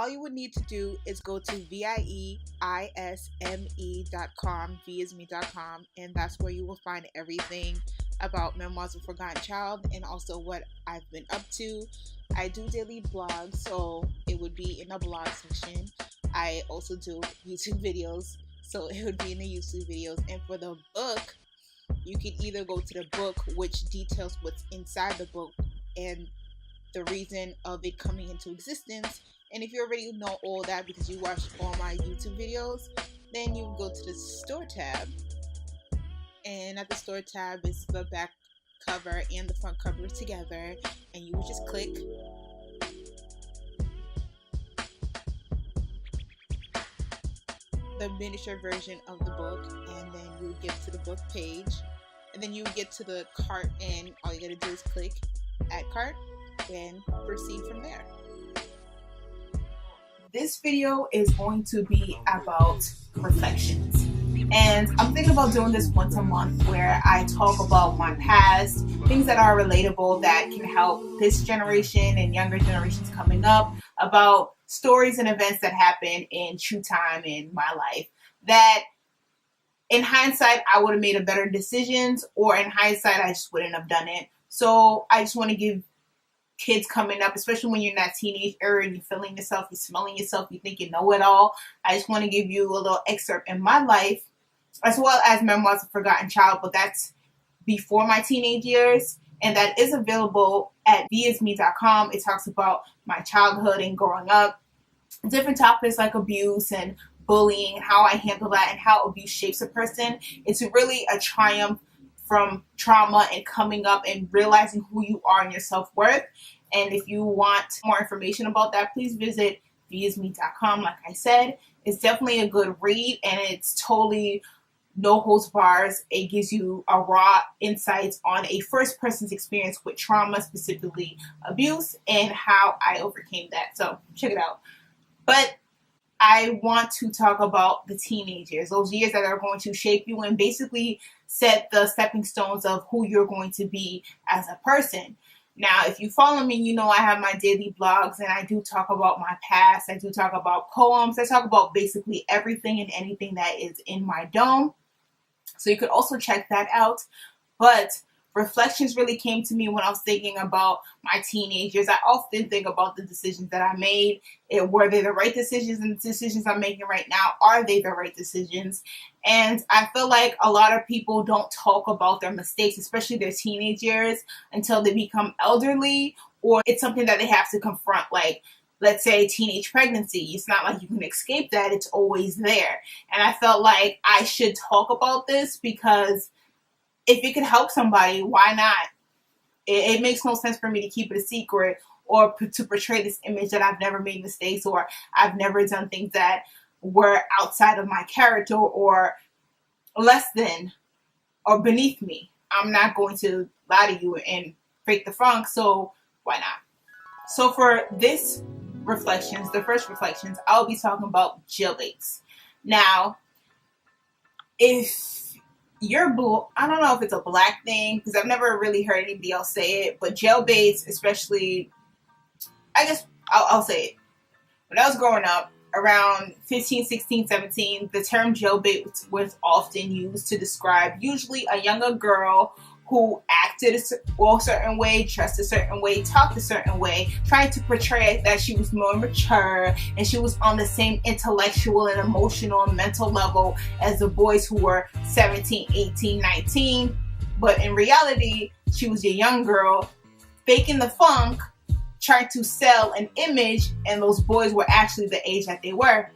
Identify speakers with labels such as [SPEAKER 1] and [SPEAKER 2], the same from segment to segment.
[SPEAKER 1] all you would need to do is go to VIEISME.com, viisme.com, and that's where you will find everything about Memoirs of a Forgotten Child and also what I've been up to. I do daily blogs, so it would be in the blog section. I also do YouTube videos, so it would be in the YouTube videos. And for the book, you can either go to the book, which details what's inside the book and the reason of it coming into existence. And if you already know all that because you watched all my YouTube videos, then you go to the store tab. And at the store tab is the back cover and the front cover together. And you would just click the miniature version of the book, and then you would get to the book page, and then you would get to the cart, and all you gotta do is click add cart and proceed from there. This video is going to be about reflections, and I'm thinking about doing this once a month where I talk about my past, things that are relatable that can help this generation and younger generations coming up, about stories and events that happen in true time in my life that in hindsight I would have made a better decisions, or in hindsight I just wouldn't have done it. So I just want to give kids coming up, especially when you're in that teenage era and you're feeling yourself, you're smelling yourself, you think you know it all, I just want to give you a little excerpt in my life, as well as Memoirs of a Forgotten Child, but that's before my teenage years, and that is available at viisme.com. It talks about my childhood and growing up, different topics like abuse and bullying, how I handle that, and how abuse shapes a person. It's really a triumph from trauma and coming up and realizing who you are and your self-worth. And if you want more information about that, please visit viisme.com. Like I said, it's definitely a good read, and it's totally no holds bars. It gives you a raw insights on a first person's experience with trauma, specifically abuse, and how I overcame that. So check it out. But I want to talk about the teenage years, those years that are going to shape you and basically set the stepping stones of who you're going to be as a person. Now, if you follow me, you know I have my daily blogs, and I do talk about my past. I do talk about poems. I talk about basically everything and anything that is in my dome. So you could also check that out. But reflections really came to me when I was thinking about my teenage years. I often think about the decisions that I made. Were they the right decisions? And the decisions I'm making right now, are they the right decisions? And I feel like a lot of people don't talk about their mistakes, especially their teenage years, until they become elderly, or it's something that they have to confront, like, let's say, teenage pregnancy. It's not like you can escape that. It's always there. And I felt like I should talk about this because if it could help somebody, why not? It makes no sense for me to keep it a secret or to portray this image that I've never made mistakes or I've never done things that were outside of my character or less than or beneath me. I'm not going to lie to you and fake the funk, so why not? So for this reflections, the first reflections, I'll be talking about jailbaits. Now, if you're I don't know if it's a black thing, because I've never really heard anybody else say it, but jailbaits, especially, I guess I'll say it. When I was growing up, around 15, 16, 17, the term jailbait was often used to describe usually a younger girl who acted a certain way, dressed a certain way, talked a certain way, trying to portray that she was more mature and she was on the same intellectual and emotional and mental level as the boys who were 17, 18, 19. But in reality, she was a young girl faking the funk, trying to sell an image, and those boys were actually the age that they were.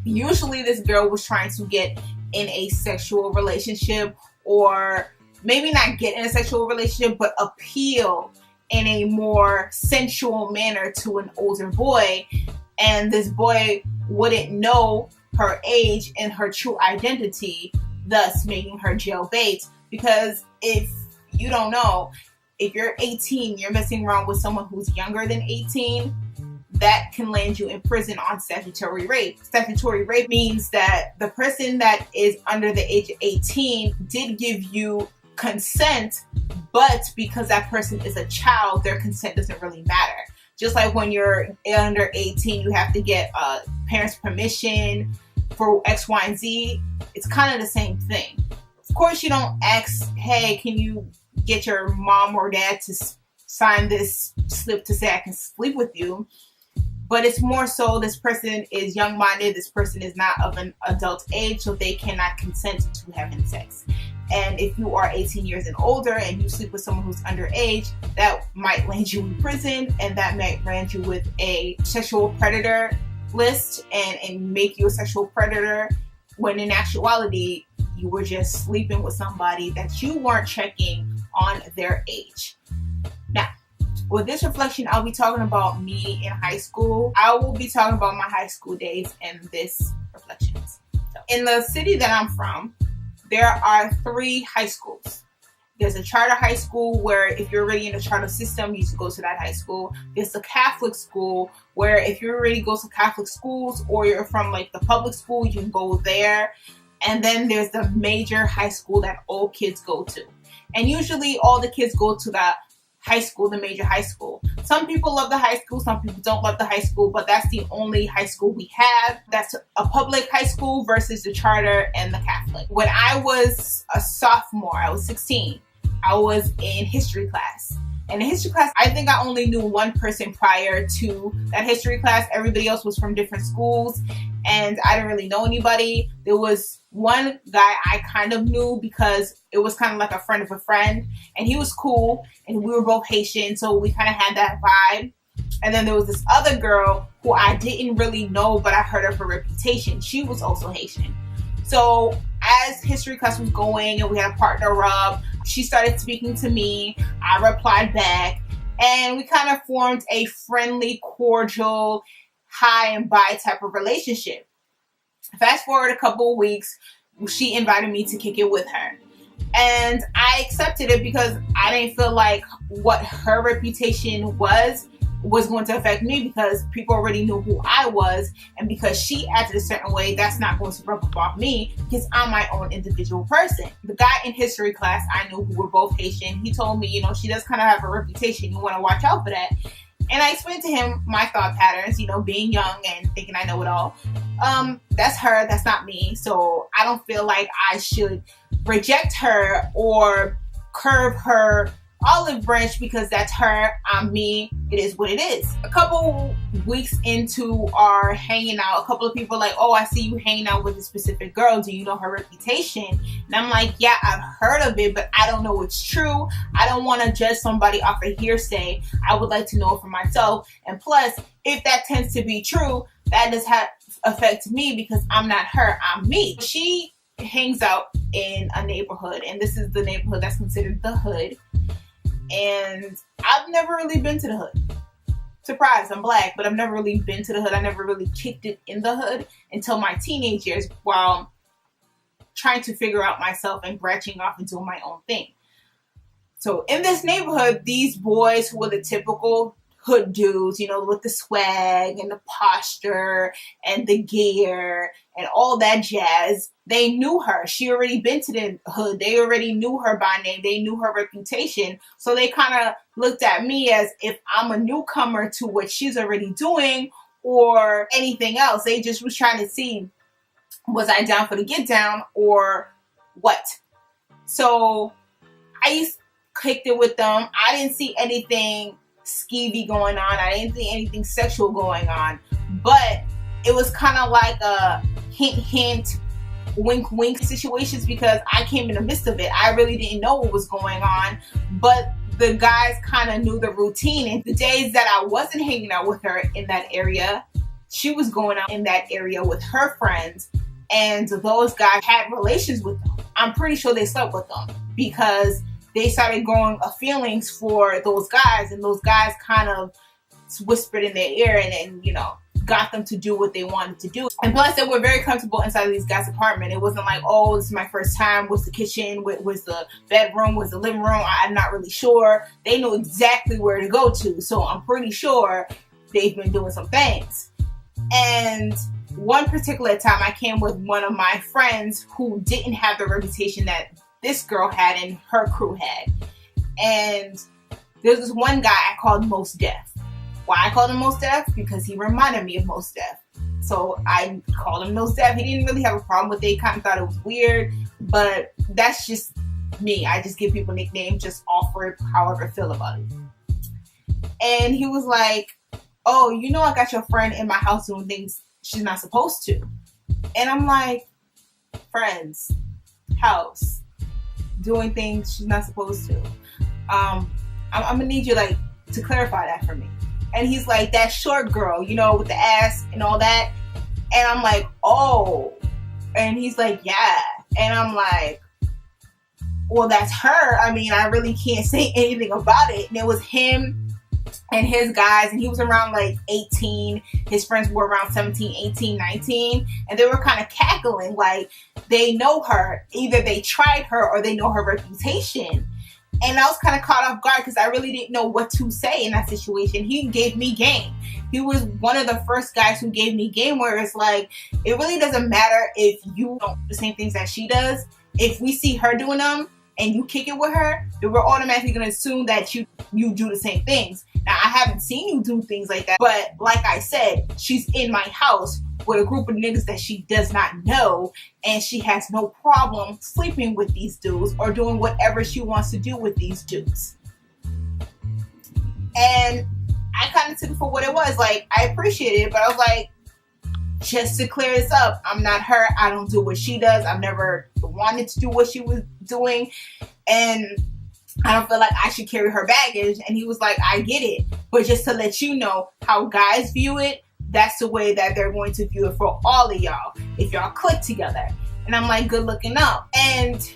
[SPEAKER 1] Usually this girl was trying to get in a sexual relationship, or maybe not get in a sexual relationship, but appeal in a more sensual manner to an older boy. And this boy wouldn't know her age and her true identity, thus making her jailbait. Because if you don't know, if you're 18, you're messing around with someone who's younger than 18, that can land you in prison on statutory rape. Statutory rape means that the person that is under the age of 18 did give you consent, but because that person is a child, their consent doesn't really matter. Just like when you're under 18, you have to get parents' permission for X, Y, and Z. It's kind of the same thing. Of course, you don't ask, hey, can you get your mom or dad to sign this slip to say I can sleep with you? But it's more so this person is young-minded, this person is not of an adult age, so they cannot consent to having sex. And if you are 18 years and older and you sleep with someone who's underage, that might land you in prison, and that might land you with a sexual predator list and make you a sexual predator, when in actuality, you were just sleeping with somebody that you weren't checking on their age. Now, with this reflection, I'll be talking about me in high school. I will be talking about my high school days in this reflections. So, in the city that I'm from, there are 3 high schools. There's a charter high school where if you're already in the charter system, you should go to that high school. There's a Catholic school where if you already go to Catholic schools or you're from like the public school, you can go there. And then there's the major high school that all kids go to. And usually all the kids go to that high school, the major high school. Some people love the high school, some people don't love the high school, but that's the only high school we have. That's a public high school versus the charter and the Catholic. When I was a sophomore, I was 16, I was in history class. And in history class, I think I only knew one person prior to that history class. Everybody else was from different schools, and I didn't really know anybody. There was one guy I kind of knew because it was kind of like a friend of a friend, and he was cool, and we were both Haitian, so we kind of had that vibe. And then there was this other girl who I didn't really know, but I heard of her reputation. She was also Haitian. So as history class was going and we had a partner up, she started speaking to me. I replied back, and we kind of formed a friendly, cordial, hi and bye type of relationship. Fast forward a couple of weeks, she invited me to kick it with her. And I accepted it because I didn't feel like what her reputation was going to affect me, because people already knew who I was, and because she acted a certain way, that's not going to rub off me because I'm my own individual person. The guy in history class I knew, who were both Haitian, he told me, she does kind of have a reputation, you want to watch out for that. And I explained to him my thought patterns, being young and thinking I know it all. That's her, that's not me. So I don't feel like I should reject her or curve her olive branch because that's her, I'm me, it is what it is. A couple weeks into our hanging out, a couple of people were like, oh, I see you hanging out with a specific girl, do you know her reputation? And I'm like, yeah, I've heard of it, but I don't know it's true. I don't want to judge somebody off of hearsay. I would like to know it for myself. And plus, if that tends to be true, that does affect me because I'm not her, I'm me. She hangs out in a neighborhood, and this is the neighborhood that's considered the hood. And I've never really been to the hood. Surprise, I'm black, but I've never really been to the hood. I never really kicked it in the hood until my teenage years while trying to figure out myself and branching off and doing my own thing. So in this neighborhood, these boys who were the typical hood dudes, with the swag and the posture and the gear and all that jazz, they knew her. She already been to the hood. They already knew her by name. They knew her reputation. So they kind of looked at me as if I'm a newcomer to what she's already doing or anything else. They just was trying to see, was I down for the get down or what? So I kicked it with them. I didn't see anything skeevy going on. I didn't see anything sexual going on, but it was kind of like a hint, wink, wink situations because I came in the midst of it. I really didn't know what was going on, but the guys kind of knew the routine. And the days that I wasn't hanging out with her in that area, she was going out in that area with her friends, and those guys had relations with them. I'm pretty sure they slept with them because they started growing feelings for those guys, and those guys kind of whispered in their ear and got them to do what they wanted to do. And plus, they were very comfortable inside of these guys' apartment. It wasn't like, oh, this is my first time. What's the kitchen? Was the bedroom? Was the living room? I'm not really sure. They knew exactly where to go to. So I'm pretty sure they've been doing some things. And one particular time I came with one of my friends who didn't have the reputation that this girl had and her crew had. And there's this one guy I called Most Deaf. Why I called him Mos Def? Because he reminded me of Mos Def. So I called him Mos Def. He didn't really have a problem with it. He kind of thought it was weird, but that's just me. I just give people nicknames, just offer it however I feel about it. And he was like, oh, you know, I got your friend in my house doing things she's not supposed to. And I'm like, friends, house, doing things she's not supposed to. I'm gonna need you like to clarify that for me. And he's like, that short girl, you know, with the ass and all that. And I'm like, oh. And he's like, yeah. And I'm like, well, that's her. I mean, I really can't say anything about it. And it was him and his guys, and he was around like 18. His friends were around 17, 18, 19. And they were kind of cackling like they know her. Either they tried her or they know her reputation. And I was kind of caught off guard because I really didn't know what to say in that situation. He gave me game. He was one of the first guys who gave me game, where it's like, it really doesn't matter if you don't do the same things that she does. If we see her doing them and you kick it with her, then we're automatically going to assume that you do the same things. Now, I haven't seen you do things like that, but like I said, she's in my house with a group of niggas that she does not know, and she has no problem sleeping with these dudes or doing whatever she wants to do with these dudes. And I kind of took it for what it was. Like, I appreciated it, but I was like, just to clear this up, I'm not her. I don't do what she does. I've never wanted to do what she was doing, and I don't feel like I should carry her baggage. And he was like, I get it, but just to let you know how guys view it, that's the way that they're going to view it for all of y'all if y'all click together. And I'm like, good looking up. And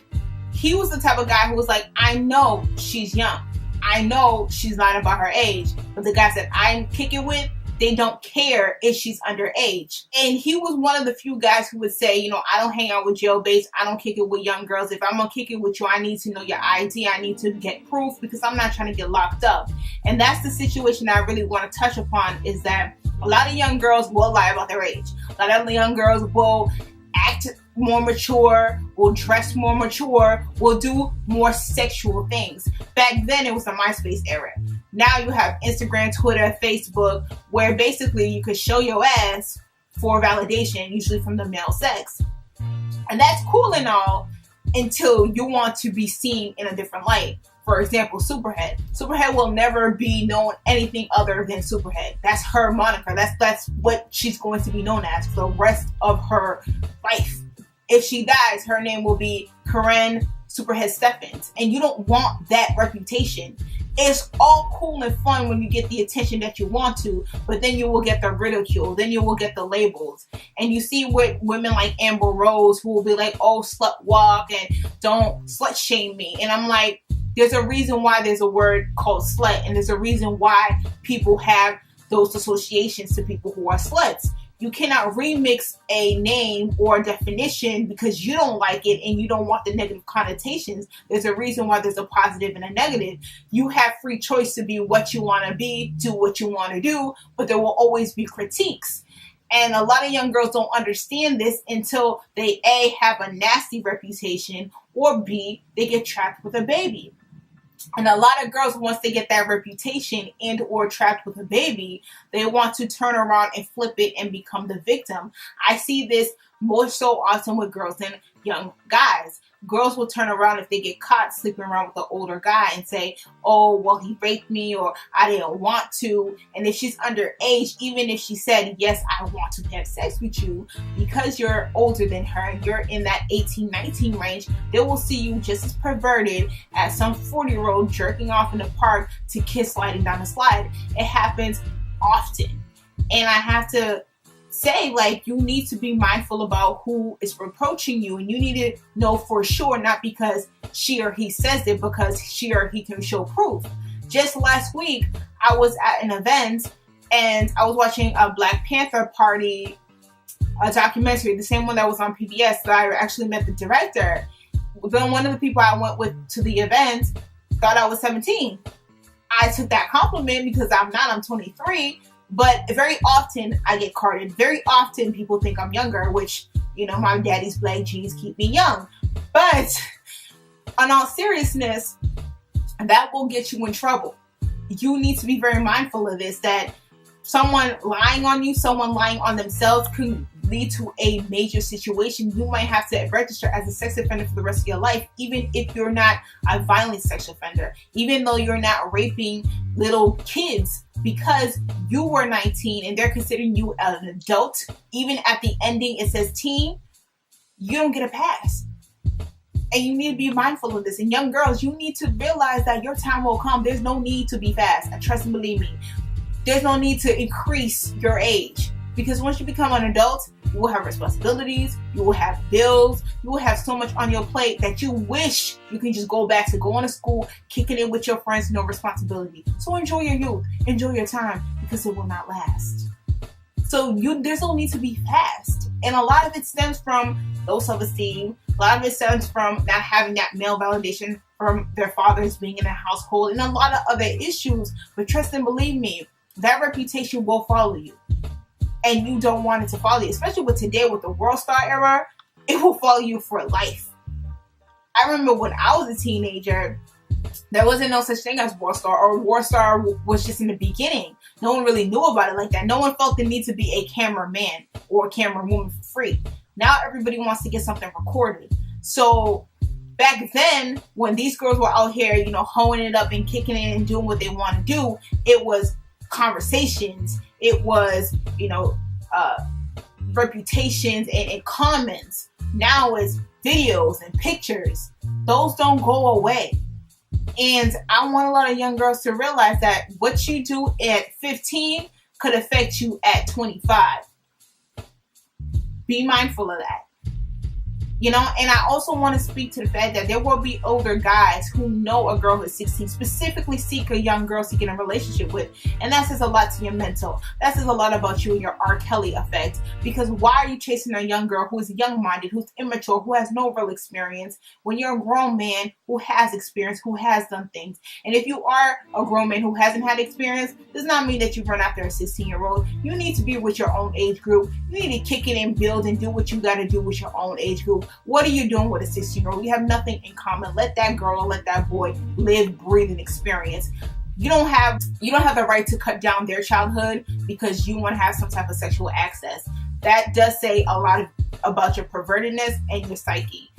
[SPEAKER 1] he was the type of guy who was like, I know she's young. I know she's not about her age. But the guys that I kick it with, they don't care if she's underage. And he was one of the few guys who would say, you know, I don't hang out with jail-based. I don't kick it with young girls. If I'm going to kick it with you, I need to know your ID. I need to get proof because I'm not trying to get locked up. And that's the situation that I really want to touch upon, is that a lot of young girls will lie about their age. A lot of young girls will act more mature, will dress more mature, will do more sexual things. Back then, it was the MySpace era. Now you have Instagram, Twitter, Facebook, where basically you could show your ass for validation, usually from the male sex. And that's cool and all until you want to be seen in a different light. For example, Superhead. Superhead will never be known anything other than Superhead. That's her moniker. That's what she's going to be known as for the rest of her life. If she dies, her name will be Karen Superhead Steffens. And you don't want that reputation. It's all cool and fun when you get the attention that you want to, but then you will get the ridicule, then you will get the labels. And you see with women like Amber Rose, who will be like, oh, slut walk and don't slut shame me. And I'm like, there's a reason why there's a word called slut, and there's a reason why people have those associations to people who are sluts. You cannot remix a name or a definition because you don't like it and you don't want the negative connotations. There's a reason why there's a positive and a negative. You have free choice to be what you want to be, do what you want to do, but there will always be critiques. And a lot of young girls don't understand this until they A, have a nasty reputation, or B, they get trapped with a baby. And a lot of girls, once they get that reputation and or trapped with a baby, they want to turn around and flip it and become the victim. I see this more so often with girls than young guys. Girls will turn around if they get caught sleeping around with an older guy and say, oh, well, he raped me, or I didn't want to. And if she's underage, even if she said, yes, I want to have sex with you, because you're older than her and you're in that 18, 19 range, they will see you just as perverted as some 40-year-old jerking off in the park to kiss sliding down the slide. It happens often. And I have to say, like, you need to be mindful about who is reproaching you, and you need to know for sure, not because she or he says it, because she or he can show proof. Just last week, I was at an event and I was watching a Black Panther Party a documentary, the same one that was on PBS, that I actually met the director. Then one of the people I went with to the event thought I was 17. I took that compliment because I'm not, I'm 23. But very often I get carded. Very often people think I'm younger, which, you know, my daddy's black jeans keep me young. But on all seriousness, that will get you in trouble. You need to be very mindful of this, that Someone lying on you, someone lying on themselves could lead to a major situation. You might have to register as a sex offender for the rest of your life, even if you're not a violent sex offender, even though you're not raping little kids, because you were 19 and they're considering you an adult. Even at the ending, it says teen, you don't get a pass. And you need to be mindful of this. And young girls, you need to realize that your time will come. There's no need to be fast. Trust and believe me. There's no need to increase your age. Because once you become an adult, you will have responsibilities, you will have bills, you will have so much on your plate that you wish you can just go back to going to school, kicking it with your friends, no responsibility. So enjoy your youth, enjoy your time, because it will not last. So there's no need to be fast. And a lot of it stems from low self-esteem. A lot of it stems from not having that male validation from their fathers being in a household, and a lot of other issues. But trust and believe me, that reputation will follow you. And you don't want it to follow you, especially with today, with the World Star era, it will follow you for life. I remember when I was a teenager, there wasn't no such thing as World Star, or World Star was just in the beginning. No one really knew about it like that. No one felt the need to be a cameraman or a camerawoman for free. Now everybody wants to get something recorded. So back then, when these girls were out here, honing it up and kicking it and doing what they want to do, it was conversations. It was, reputations and comments. Now it's videos and pictures. Those don't go away. And I want a lot of young girls to realize that what you do at 15 could affect you at 25. Be mindful of that. And I also want to speak to the fact that there will be older guys who know a girl who's 16, specifically seek a young girl seeking a relationship with. And that says a lot to your mental. That says a lot about you and your R. Kelly effect. Because why are you chasing a young girl who is young-minded, who's immature, who has no real experience, when you're a grown man who has experience, who has done things? And if you are a grown man who hasn't had experience, does not mean that you run after a 16-year-old. You need to be with your own age group. You need to kick it and build and do what you got to do with your own age group. What are you doing with a 16-year-old? You have nothing in common. Let that girl, let that boy live, breathe, and experience. You don't have the right to cut down their childhood because you want to have some type of sexual access. That does say a lot about your pervertedness and your psyche.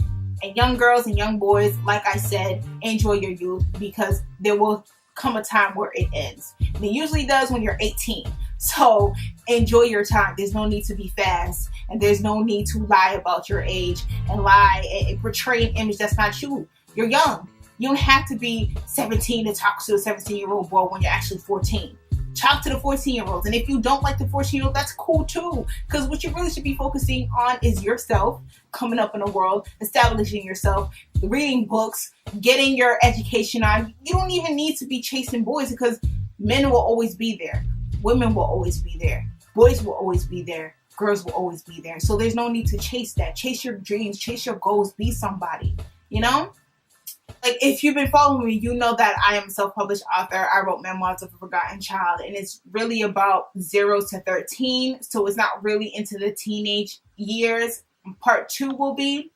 [SPEAKER 1] And young girls and young boys, like I said, enjoy your youth, because there will come a time where it ends. And it usually does when you're 18. So enjoy your time. There's no need to be fast, and there's no need to lie about your age and lie and portray an image that's not you. You're young. You don't have to be 17 to talk to a 17-year-old boy when you're actually 14. Talk to the 14-year-olds. And if you don't like the 14-year-old, that's cool too. Because what you really should be focusing on is yourself, coming up in the world, establishing yourself, reading books, getting your education on. You don't even need to be chasing boys, because men will always be there. Women will always be there. Boys will always be there. Girls will always be there. So there's no need to chase that. Chase your dreams. Chase your goals. Be somebody. Like, if you've been following me, you know that I am a self-published author. I wrote Memoirs of a Forgotten Child, and it's really about 0 to 13. So it's not really into the teenage years. Part 2 will be.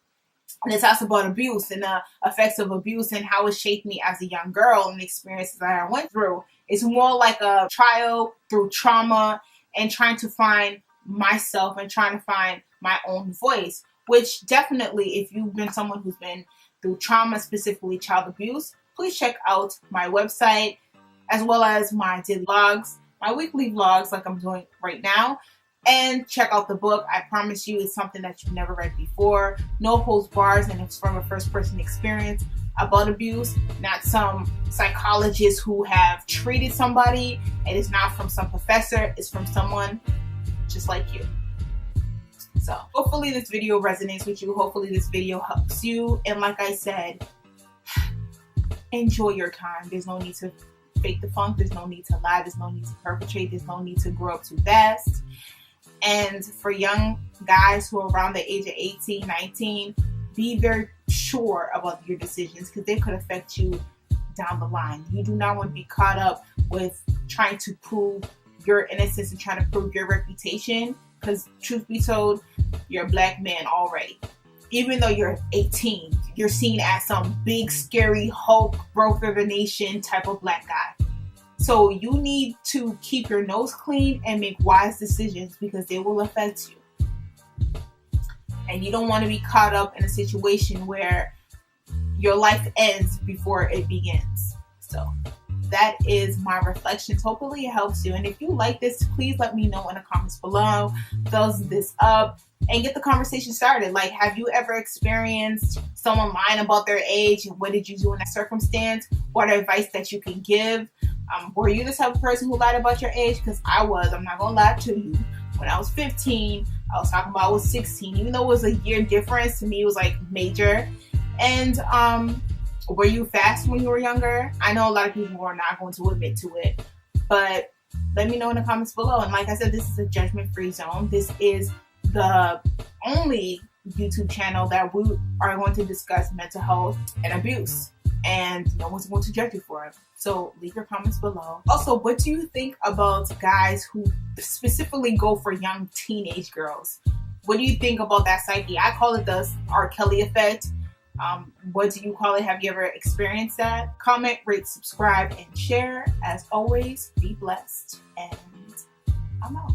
[SPEAKER 1] And it talks about abuse and the effects of abuse and how it shaped me as a young girl and the experiences that I went through. It's more like a trial through trauma and trying to find myself and trying to find my own voice, which definitely, if you've been someone who's been through trauma, specifically child abuse, please check out my website, as well as my daily vlogs, my weekly vlogs like I'm doing right now. And check out the book. I promise you, it's something that you've never read before. No holds bars, and it's from a first-person experience about abuse, not some psychologist who have treated somebody. It is not from some professor. It's from someone just like you. So hopefully this video resonates with you. Hopefully this video helps you. And like I said, enjoy your time. There's no need to fake the funk. There's no need to lie. There's no need to perpetrate. There's no need to grow up too fast. And for young guys who are around the age of 18, 19, be very sure about your decisions, because they could affect you down the line. You do not want to be caught up with trying to prove your innocence and trying to prove your reputation, because truth be told, you're a black man already. Even though you're 18, you're seen as some big, scary Hulk, growth of the nation type of black guy. So you need to keep your nose clean and make wise decisions because they will affect you. And you don't want to be caught up in a situation where your life ends before it begins. So that is my reflections. Hopefully it helps you. And if you like this, please let me know in the comments below. Thumbs this up and get the conversation started. Like, have you ever experienced someone lying about their age? And what did you do in that circumstance? What advice that you can give? Were you the type of person who lied about your age? Because I was. I'm not going to lie to you. When I was 15, I was talking about I was 16. Even though it was a year difference, to me it was like major. And were you fast when you were younger? I know a lot of people are not going to admit to it, but let me know in the comments below. And like I said, this is a judgment-free zone. This is the only YouTube channel that we are going to discuss mental health and abuse, and no one's going to judge you for it. So leave your comments below. Also, what do you think about guys who specifically go for young teenage girls? What do you think about that psyche? I call it the R. Kelly effect. What do you call it? Have you ever experienced that? Comment, rate, subscribe, and share. As always, be blessed. And I'm out.